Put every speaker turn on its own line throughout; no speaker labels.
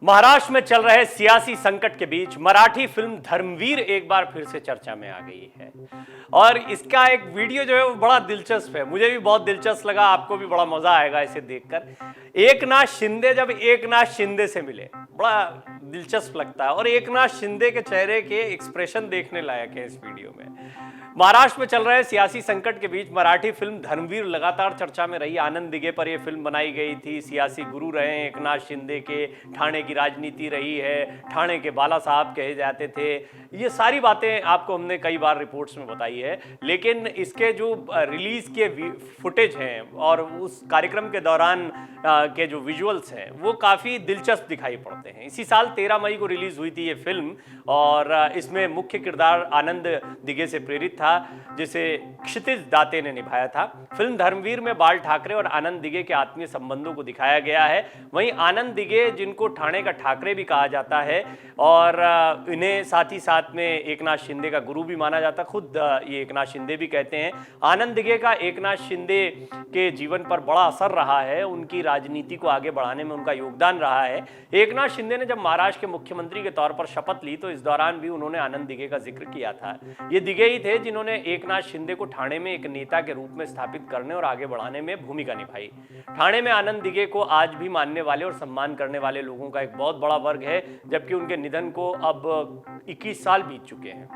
महाराष्ट्र में चल रहे सियासी संकट के बीच मराठी फिल्म धर्मवीर एक बार फिर से चर्चा में आ गई है और इसका एक वीडियो जो है वो बड़ा दिलचस्प है। मुझे भी बहुत दिलचस्प लगा, आपको भी बड़ा मजा आएगा इसे देखकर। एकनाथ शिंदे जब एकनाथ शिंदे से मिले, बड़ा दिलचस्प लगता है और एकनाथ शिंदे के चेहरे के एक्सप्रेशन देखने लायक है इस वीडियो में। महाराष्ट्र में चल रहे सियासी संकट के बीच मराठी फिल्म धर्मवीर लगातार चर्चा में रही। आनंद दिघे पर यह फिल्म बनाई गई थी। सियासी गुरु रहे एकनाथ शिंदे के, ठाणे की राजनीति रही है, ठाणे के बाला साहब कहे जाते थे। ये सारी बातें आपको हमने कई बार रिपोर्ट्स में बताई है, लेकिन इसके जो रिलीज के फुटेज हैं और उस कार्यक्रम के दौरान के जो विजुअल्स हैं वो काफ़ी दिलचस्प दिखाई पड़ते हैं। इसी साल 13 मई को रिलीज हुई थी ये फिल्म और इसमें मुख्य किरदार आनंद दिघे से प्रेरित था, जिसे क्षितिज दाते ने निभाया था। फिल्म धर्मवीर में बाल ठाकरे और आनंद दिघे के आत्मीय संबंधों को दिखाया गया है। वहीं आनंद दिघे, जिनको ठाणे का ठाकरे भी कहा जाता है और इन्हें साथ ही साथ में एकनाथ शिंदे का गुरु भी माना जाता, खुद ये एकनाथ शिंदे भी कहते हैं। आनंद दिघे का एकनाथ शिंदे के जीवन पर बड़ा असर रहा है, उनकी राजनीति को आगे बढ़ाने में उनका योगदान रहा है। एकनाथ शिंदे ने जब महाराष्ट्र के मुख्यमंत्री के तौर पर शपथ ली तो इस दौरान भी उन्होंने आनंद दिघे का जिक्र किया था। ये दिघे ही थे जिन्होंने एकनाथ शिंदे को ठाणे में एक नेता के रूप में स्थापित करने और आगे बढ़ाने में भूमिका निभाई। ठाणे में आनंद दिघे को आज भी मानने वाले और सम्मान करने वाले लोगों का एक बहुत बड़ा वर्ग है, जबकि उनके निधन को अब 21 साल बीत चुके हैं।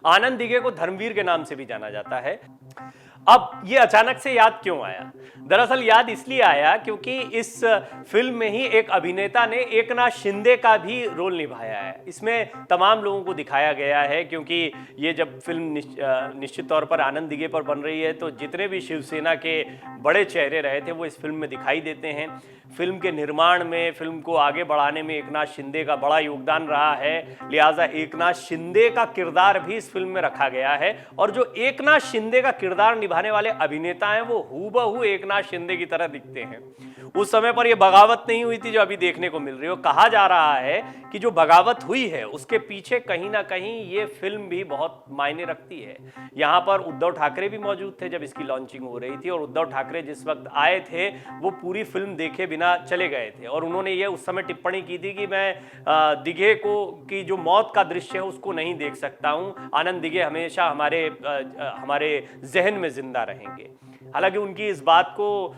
आनंद दिघे को धर्मवीर के नाम से भी जाना जाता है। अब ये अचानक से याद क्यों आया? दरअसल याद इसलिए आया क्योंकि इस फिल्म में ही एक अभिनेता ने एकनाथ शिंदे का भी रोल निभाया है। इसमें तमाम लोगों को दिखाया गया है, क्योंकि ये जब फिल्म निश्चित तौर पर आनंद दिघे पर बन रही है तो जितने भी शिवसेना के बड़े चेहरे रहे थे वो इस फिल्म में दिखाई देते हैं। फिल्म के निर्माण में, फिल्म को आगे बढ़ाने में एकनाथ शिंदे का बड़ा योगदान रहा है, लिहाजा एकनाथ शिंदे का किरदार भी इस फिल्म में रखा गया है। और जो एकनाथ शिंदे का किरदार निभाने वाले अभिनेता हैं वो हूबहू एकनाथ शिंदे की तरह दिखते हैं। उस समय पर यह बगावत नहीं हुई थी जो अभी देखने को मिल रही हो। कहा जा रहा है कि जो बगावत हुई है उसके पीछे कहीं ना कहीं ये फिल्म भी बहुत मायने रखती है। यहाँ पर उद्धव ठाकरे भी मौजूद थे जब इसकी लॉन्चिंग हो रही थी और उद्धव ठाकरे जिस वक्त आए थे वो पूरी फिल्म देखे बिना चले गए थे और उन्होंने ये उस समय टिप्पणी की थी कि मैं दिघे को की जो मौत का दृश्य है उसको नहीं देख सकता हूँ। आनंद दिघे हमेशा हमारे जहन में जिंदा रहेंगे। हालांकि उनकी इस बात को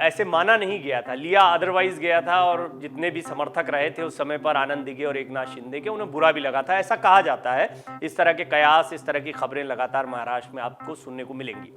ऐसे माना नहीं गया था, लिया अदरवाइज गया था और जितने भी समर्थक रहे थे उस समय पर आनंद दिघे और एकनाथ शिंदे के, उन्हें बुरा भी लगा था, ऐसा कहा जाता है। इस तरह के कयास, इस तरह की खबरें लगातार महाराष्ट्र में आपको सुनने को मिलेंगी।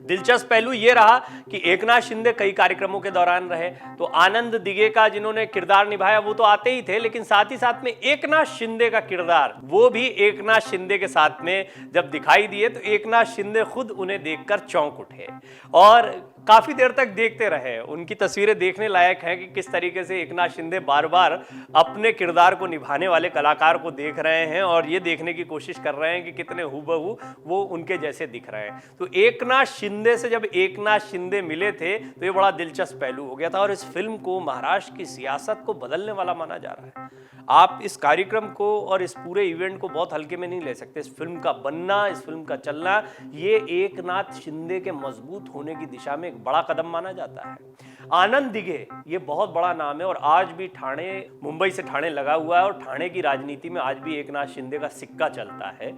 दिलचस्प पहलू यह रहा कि एकनाथ शिंदे कई कार्यक्रमों के दौरान रहे, तो आनंद दिघे का जिन्होंने किरदार निभाया वो तो आते ही थे, लेकिन साथ ही साथ में एकनाथ शिंदे का किरदार वो भी एकनाथ शिंदे के साथ में जब दिखाई दिए तो एकनाथ शिंदे खुद उन्हें देखकर चौंक उठे और काफी देर तक देखते रहे। उनकी तस्वीरें देखने लायक हैं कि किस तरीके से एकनाथ शिंदे बार बार अपने किरदार को निभाने वाले कलाकार को देख रहे हैं और ये देखने की कोशिश कर रहे हैं कि कितने हूबहू वो उनके जैसे दिख रहे हैं। तो एकनाथ शिंदे से जब एकनाथ शिंदे मिले थे तो ये बड़ा दिलचस्प पहलू हो गया था और इस फिल्म को महाराष्ट्र की सियासत को बदलने वाला माना जा रहा है। आप इस कार्यक्रम को और इस पूरे इवेंट को बहुत हल्के में नहीं ले सकते। इस फिल्म का बनना, इस फिल्म का चलना, ये एकनाथ शिंदे के मजबूत होने की दिशा में एक बड़ा कदम माना जाता है। आनंद दिघे ये बहुत बड़ा नाम है और आज भी ठाणे, मुंबई से ठाणे लगा हुआ है और ठाणे की राजनीति में आज भी एकनाथ शिंदे का सिक्का चलता है।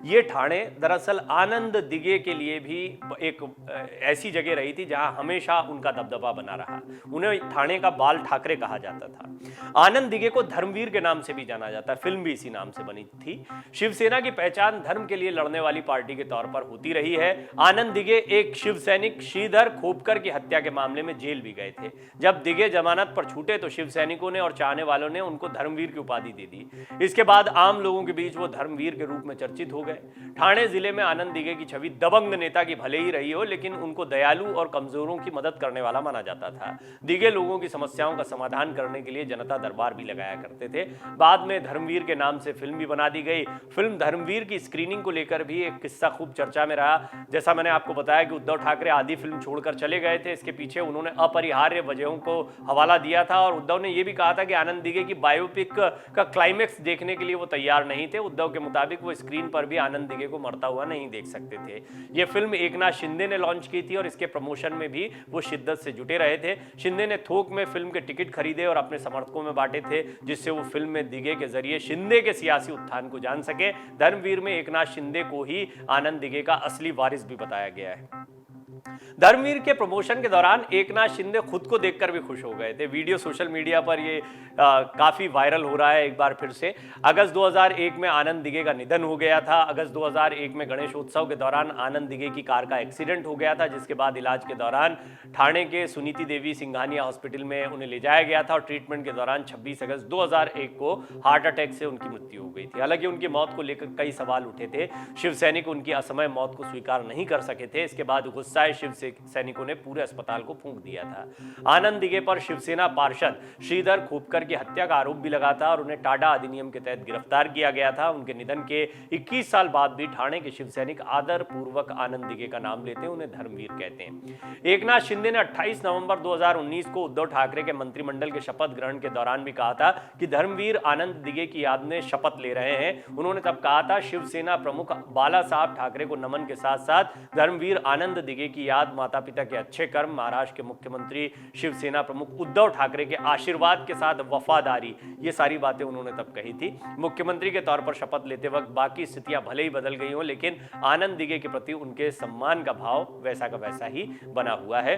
ये ठाणे दरअसल आनंद दिघे के लिए भी एक ऐसी जगह रही थी जहां हमेशा उनका दबदबा बना रहा। उन्हें ठाणे का बाल ठाकरे कहा जाता था। आनंद दिघे को धर्मवीर के नाम से भी जाना जाता है, फिल्म भी इसी नाम से बनी थी। शिवसेना की पहचान धर्म के लिए लड़ने वाली पार्टी के तौर पर होती रही है। आनंद दिघे एक शिव सैनिक श्रीधर खोपकर की हत्या के मामले में जेल भी गए थे। जब दिघे जमानत पर छूटे तो शिव सैनिकों ने और चाहने वालों ने उनको धर्मवीर की उपाधि दे दी। इसके बाद आम लोगों के बीच वो धर्मवीर के रूप में चर्चित हो गए। ठाणे जिले में आनंद दिघे की छवि दबंग नेता की भले ही रही हो, लेकिन उनको दयालु और कमजोरों की मदद करने वाला माना जाता था। दिघे लोगों की समस्याओं का समाधान करने के लिए जनता दरबार भी लगाया करते थे। बाद में धर्मवीर के नाम से फिल्म भी बना दी गई। फिल्म धर्मवीर की स्क्रीनिंग को लेकर भी एक किस्सा खूब चर्चा में रहा। जैसा मैंने आपको बताया कि उद्धव ठाकरे आधी फिल्म छोड़कर चले गए थे, इसके पीछे उन्होंने अपरिहार्य वजहों को हवाला दिया था और उद्धव ने यह भी कहा था कि आनंद दिघे की बायोपिक का क्लाइमेक्स देखने के लिए वो तैयार नहीं थे। उद्धव के मुताबिक वो स्क्रीन पर भी आनंद दिघे को मरता हुआ नहीं देख सकते थे। ये फिल्म एकनाथ शिंदे ने लॉन्च की थी और इसके प्रमोशन में भी वो शिद्दत से जुटे रहे थे। शिंदे ने थोक में फिल्म के टिकट खरीदे और अपने समर्थकों में बांटे थे, जिससे वो फिल्म में दिघे के जरिए शिंदे के सियासी उत्थान को जान सके। धर्मवीर में एकनाथ शिंदे को ही आनंद दिघे का असली वारिस भी बताया गया है। धर्मवीर के प्रमोशन के दौरान एकनाथ शिंदे खुद को देखकर भी खुश हो गए थे। वीडियो सोशल मीडिया पर ये काफी वायरल हो रहा है एक बार फिर से। अगस्त 2001 में आनंद दिघे का निधन हो गया था। अगस्त 2001 में गणेशोत्सव के दौरान आनंद दिघे की कार का एक्सीडेंट हो गया था, जिसके बाद इलाज के दौरान ठाणे के सुनीति देवी सिंघानिया हॉस्पिटल में उन्हें ले जाया गया था और ट्रीटमेंट के दौरान 26 अगस्त 2001 को हार्ट अटैक से उनकी मृत्यु हो गई थी। हालांकि उनकी मौत को लेकर कई सवाल उठे थे। शिव सैनिक उनकी असमय मौत को स्वीकार नहीं कर सके थे। इसके बाद गुस्साए शिव सैनिकों ने पूरे अस्पताल को फूंक दिया था। आनंद दिघे पर शिवसेना पार्षद श्रीधर खोपकर की हत्या का आरोप भी लगा था और उन्हें टाडा अधिनियम के तहत गिरफ्तार किया गया था। उनके निधन के 21 साल बाद भी ठाणे के शिव सैनिक आदर पूर्वक आनंद दिघे का नाम लेते हैं, उन्हें धर्मवीर कहते हैं। एकनाथ शिंदे ने 28 नवंबर 2019 को उद्धव ठाकरे के मंत्रिमंडल के शपथ ग्रहण के दौरान भी कहा था कि धर्मवीर आनंद दिघे की याद में शपथ ले रहे हैं। उन्होंने तब कहा था, शिवसेना प्रमुख बाला साहब ठाकरे को नमन के साथ साथ धर्मवीर आनंद दिघे की याद, माता पिता के अच्छे कर्म, महाराष्ट्र के मुख्यमंत्री शिवसेना प्रमुख उद्धव ठाकरे के आशीर्वाद के साथ वफादारी, ये सारी बातें उन्होंने तब कही थी। मुख्यमंत्री के तौर पर शपथ लेते वक्त बाकी स्थितियां भले ही बदल गई हो, लेकिन आनंद दिघे के प्रति उनके सम्मान का भाव वैसा का वैसा ही बना हुआ है।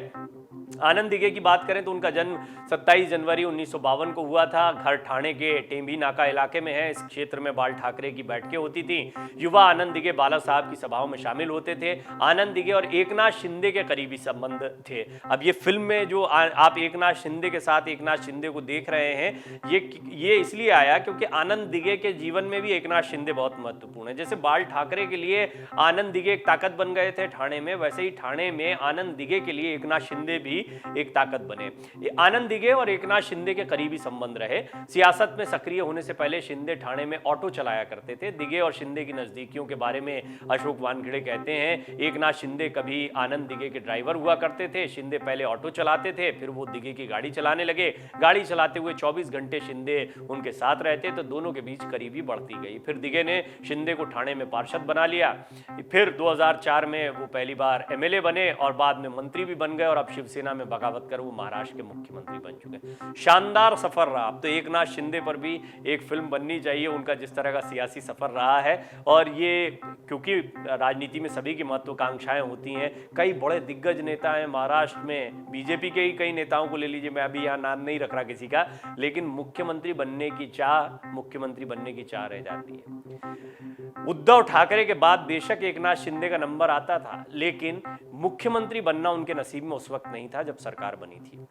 आनंद दिघे की बात करें तो उनका जन्म 27 जनवरी 1952 को हुआ था। घर ठाणे के टेंभी नाका इलाके में है। इस क्षेत्र में बाल ठाकरे की बैठकें होती थी। युवा आनंद दिघे बाला साहब की सभाओं में शामिल होते थे। आनंद दिघे और एकनाथ शिंदे के करीबी संबंध थे। अब ये फिल्म में जो आप एकनाथ शिंदे के साथ एकनाथ शिंदे को देख रहे हैं, ये इसलिए आया क्योंकि आनंद दिघे के जीवन में भी एकनाथ शिंदे बहुत महत्वपूर्ण है। जैसे बाल ठाकरे के लिए आनंद दिघे एक ताकत बन गए थे ठाणे में, वैसे ही ठाणे में आनंद दिघे के लिए एकनाथ शिंदे भी एक ताकत बने। आनंद दिघे और एकनाथ शिंदे के करीबी संबंध रहे। सियासत में सक्रिय होने से पहले शिंदे ठाणे में ऑटो चलाया करते थे। दिघे और शिंदे की नजदीकियों के बारे में अशोक वानखेड़े कहते हैं, एकनाथ शिंदे कभी आनंद दिघे के ड्राइवर हुआ करते थे। शिंदे पहले ऑटो चलाते थे, फिर वो दिघे की गाड़ी चलाने लगे। गाड़ी चलाते हुए 24 घंटे शिंदे उनके साथ रहते, तो दोनों के बीच करीबी बढ़ती गई। फिर दिघे ने शिंदे को ठाणे में पार्षद बना लिया। फिर 2004 में वो पहली बार एमएलए बने और बाद में मंत्री भी बन गए और अब शिवसेना में बगावत कर वो महाराष्ट्र के मुख्यमंत्री बन चुके। शानदार सफर रहा। अब तो एकनाथ शिंदे पर भी एक फिल्म बननी चाहिए, उनका जिस तरह का सियासी सफर रहा है। और ये क्योंकि राजनीति में सभी की महत्वाकांक्षाएं होती हैं, कई बड़े दिग्गज नेता हैं महाराष्ट्र में, बीजेपी के ही कई नेताओं को ले लीजिए, मैं अभी यहाँ नाम नहीं रख रहा किसी का, लेकिन मुख्यमंत्री बनने की चाह रह जाती है। उद्धव ठाकरे के बाद बेशक एकनाथ शिंदे का नंबर आता था, लेकिन मुख्यमंत्री बनना उनके नसीब में उस वक्त नहीं था जब सरकार बनी थी,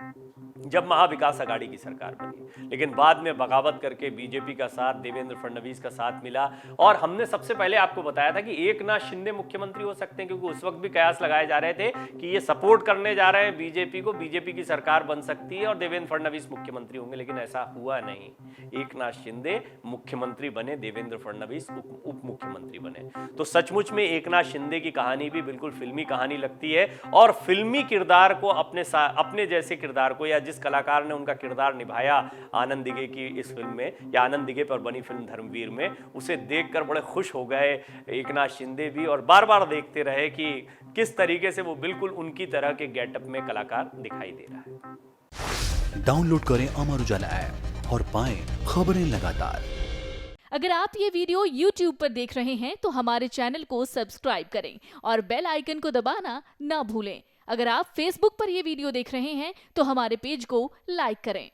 जब महाविकास आघाड़ी की सरकार बनी। लेकिन बाद में बगावत करके बीजेपी का साथ, देवेंद्र फडणवीस का साथ मिला और हमने सबसे पहले आपको बताया था कि एकनाथ शिंदे मुख्यमंत्री हो सकते हैं, क्योंकि उस वक्त भी कयास लगाए जा रहे थे कि ये सपोर्ट करने जा रहे हैं बीजेपी को, बीजेपी की सरकार बन सकती है और देवेंद्र फडणवीस मुख्यमंत्री होंगे, लेकिन ऐसा हुआ नहीं। एकनाथ शिंदे मुख्यमंत्री बने, देवेंद्र फडणवीस उप मुख्यमंत्री बने। तो सचमुच में एकनाथ शिंदे की कहानी भी बिल्कुल फिल्मी कहानी लगती है और फिल्मी किरदार को अपने जैसे किरदार को, या जिस कलाकार ने उनका किरदार निभाया आनंद दिघे की इस फिल्म में या आनंद दिघे पर बनी फिल्म धर्मवीर में, उसे देखकर बड़े खुश हो गए एकनाथ शिंदे भी और बार बार देखते रहे कि किस तरीके से वो बिल्कुल उनकी तरह के गेटअप में कलाकार दिखाई दे रहा है।
डाउनलोड करें अमर उजाला ऐप और पाएं खबरें लगातार।
अगर आप ये वीडियो YouTube पर देख रहे हैं तो हमारे चैनल को सब्सक्राइब करें और बेल आइकन को दबाना ना भूलें। अगर आप Facebook पर यह वीडियो देख रहे हैं तो हमारे पेज को लाइक करें।